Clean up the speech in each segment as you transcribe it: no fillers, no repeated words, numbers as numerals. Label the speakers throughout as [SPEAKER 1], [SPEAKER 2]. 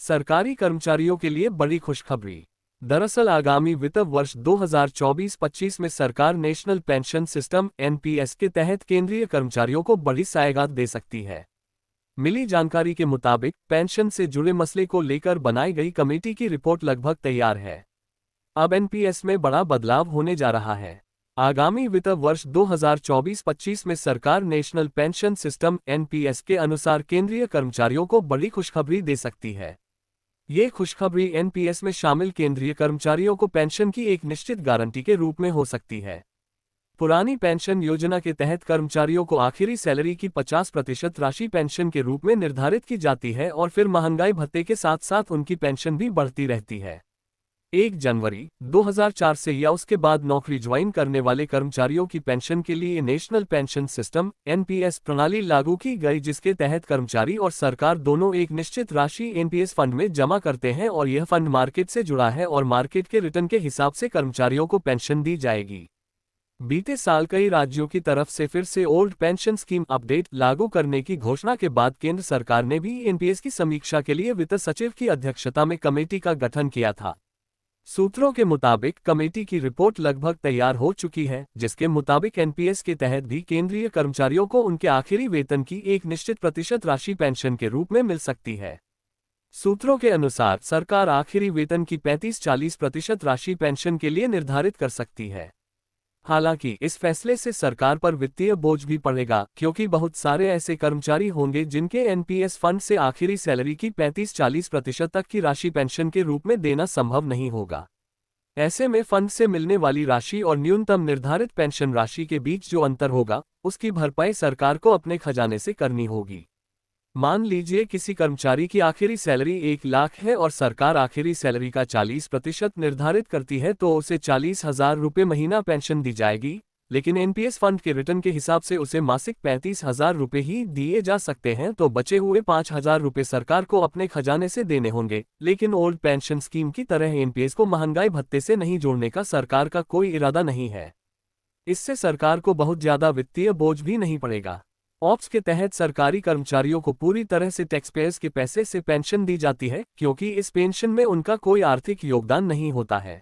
[SPEAKER 1] सरकारी कर्मचारियों के लिए बड़ी खुशखबरी। दरअसल आगामी वित्त वर्ष 2024-25 में सरकार नेशनल पेंशन सिस्टम (एनपीएस) के तहत केंद्रीय कर्मचारियों को बड़ी सौगात दे सकती है। मिली जानकारी के मुताबिक पेंशन से जुड़े मसले को लेकर बनाई गई कमेटी की रिपोर्ट लगभग तैयार है। अब एनपीएस में बड़ा बदलाव होने जा रहा है। आगामी वित्त वर्ष 2024-25 में सरकार नेशनल पेंशन सिस्टम (एनपीएस) के अनुसार केंद्रीय कर्मचारियों को बड़ी खुशखबरी दे सकती है। ये खुशखबरी एनपीएस में शामिल केंद्रीय कर्मचारियों को पेंशन की एक निश्चित गारंटी के रूप में हो सकती है। पुरानी पेंशन योजना के तहत कर्मचारियों को आखिरी सैलरी की 50% राशि पेंशन के रूप में निर्धारित की जाती है और फिर महंगाई भत्ते के साथ साथ उनकी पेंशन भी बढ़ती रहती है। 1 जनवरी 2004 से या उसके बाद नौकरी ज्वाइन करने वाले कर्मचारियों की पेंशन के लिए नेशनल पेंशन सिस्टम (एनपीएस) प्रणाली लागू की गई, जिसके तहत कर्मचारी और सरकार दोनों एक निश्चित राशि एनपीएस फंड में जमा करते हैं और यह फंड मार्केट से जुड़ा है और मार्केट के रिटर्न के हिसाब से कर्मचारियों को पेंशन दी जाएगी। बीते साल कई राज्यों की तरफ से फिर से ओल्ड पेंशन स्कीम अपडेट लागू करने की घोषणा के बाद केंद्र सरकार ने भी एनपीएस की समीक्षा के लिए वित्त सचिव की अध्यक्षता में कमेटी का गठन किया था। सूत्रों के मुताबिक कमेटी की रिपोर्ट लगभग तैयार हो चुकी है, जिसके मुताबिक एनपीएस के तहत भी केंद्रीय कर्मचारियों को उनके आखिरी वेतन की एक निश्चित प्रतिशत राशि पेंशन के रूप में मिल सकती है। सूत्रों के अनुसार सरकार आखिरी वेतन की 35-40% राशि पेंशन के लिए निर्धारित कर सकती है। हालांकि इस फैसले से सरकार पर वित्तीय बोझ भी पड़ेगा, क्योंकि बहुत सारे ऐसे कर्मचारी होंगे जिनके एनपीएस फंड से आखिरी सैलरी की 35-40% तक की राशि पेंशन के रूप में देना संभव नहीं होगा। ऐसे में फंड से मिलने वाली राशि और न्यूनतम निर्धारित पेंशन राशि के बीच जो अंतर होगा, उसकी भरपाई सरकार को अपने खजाने से करनी होगी। मान लीजिए किसी कर्मचारी की आखिरी सैलरी 1 लाख है और सरकार आखिरी सैलरी का 40% निर्धारित करती है, तो उसे 40,000 रुपये महीना पेंशन दी जाएगी, लेकिन एनपीएस फंड के रिटर्न के हिसाब से उसे मासिक 35,000 रुपये ही दिए जा सकते हैं, तो बचे हुए 5,000 रुपये सरकार को अपने खजाने से देने होंगे। लेकिन ओल्ड पेंशन स्कीम की तरह एनपीएस को महंगाई भत्ते से नहीं जोड़ने का सरकार का कोई इरादा नहीं है। इससे सरकार को बहुत ज्यादा वित्तीय बोझ भी नहीं पड़ेगा। ऑप्स के तहत सरकारी कर्मचारियों को पूरी तरह से टैक्सपेयर्स के पैसे से पेंशन दी जाती है, क्योंकि इस पेंशन में उनका कोई आर्थिक योगदान नहीं होता है।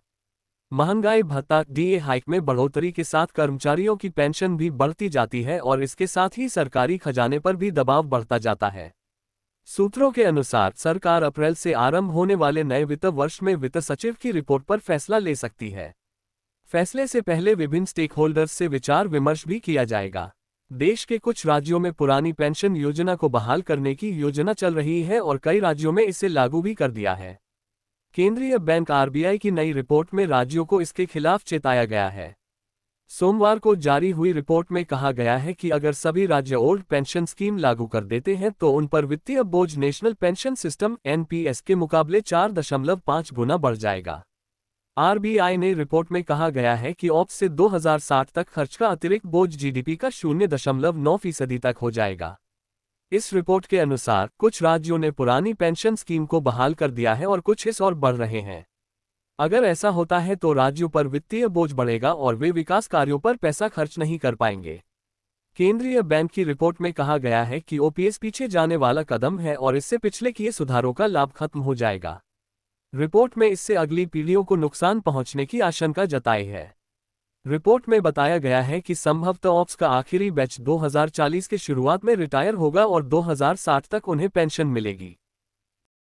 [SPEAKER 1] महंगाई भत्ता डीए हाइक में बढ़ोतरी के साथ कर्मचारियों की पेंशन भी बढ़ती जाती है और इसके साथ ही सरकारी खजाने पर भी दबाव बढ़ता जाता है। सूत्रों के अनुसार सरकार अप्रैल से आरंभ होने वाले नए वित्त वर्ष में वित्त सचिव की रिपोर्ट पर फैसला ले सकती है। फैसले से पहले विभिन्न स्टेक होल्डर्स से विचार विमर्श भी किया जाएगा। देश के कुछ राज्यों में पुरानी पेंशन योजना को बहाल करने की योजना चल रही है और कई राज्यों में इसे लागू भी कर दिया है। केंद्रीय बैंक आरबीआई की नई रिपोर्ट में राज्यों को इसके खिलाफ चेताया गया है। सोमवार को जारी हुई रिपोर्ट में कहा गया है कि अगर सभी राज्य ओल्ड पेंशन स्कीम लागू कर देते हैं तो उन पर वित्तीय बोझ नेशनल पेंशन सिस्टम (एनपीएस) के मुकाबले 4.5 गुना बढ़ जाएगा। आरबीआई ने रिपोर्ट में कहा गया है कि ऑप्स से 2060 तक खर्च का अतिरिक्त बोझ जीडीपी का 0.9% तक हो जाएगा। इस रिपोर्ट के अनुसार कुछ राज्यों ने पुरानी पेंशन स्कीम को बहाल कर दिया है और कुछ इस ओर बढ़ रहे हैं। अगर ऐसा होता है तो राज्यों पर वित्तीय बोझ बढ़ेगा और वे विकास कार्यों पर पैसा खर्च नहीं कर पाएंगे। केंद्रीय बैंक की रिपोर्ट में कहा गया है कि ओपीएस पीछे जाने वाला कदम है और इससे पिछले किए सुधारों का लाभ खत्म हो जाएगा। रिपोर्ट में इससे अगली पीढ़ियों को नुकसान पहुंचने की आशंका जताई है। रिपोर्ट में बताया गया है कि संभवतः ऑप्स का आखिरी बैच 2040 के शुरुआत में रिटायर होगा और 2060 तक उन्हें पेंशन मिलेगी।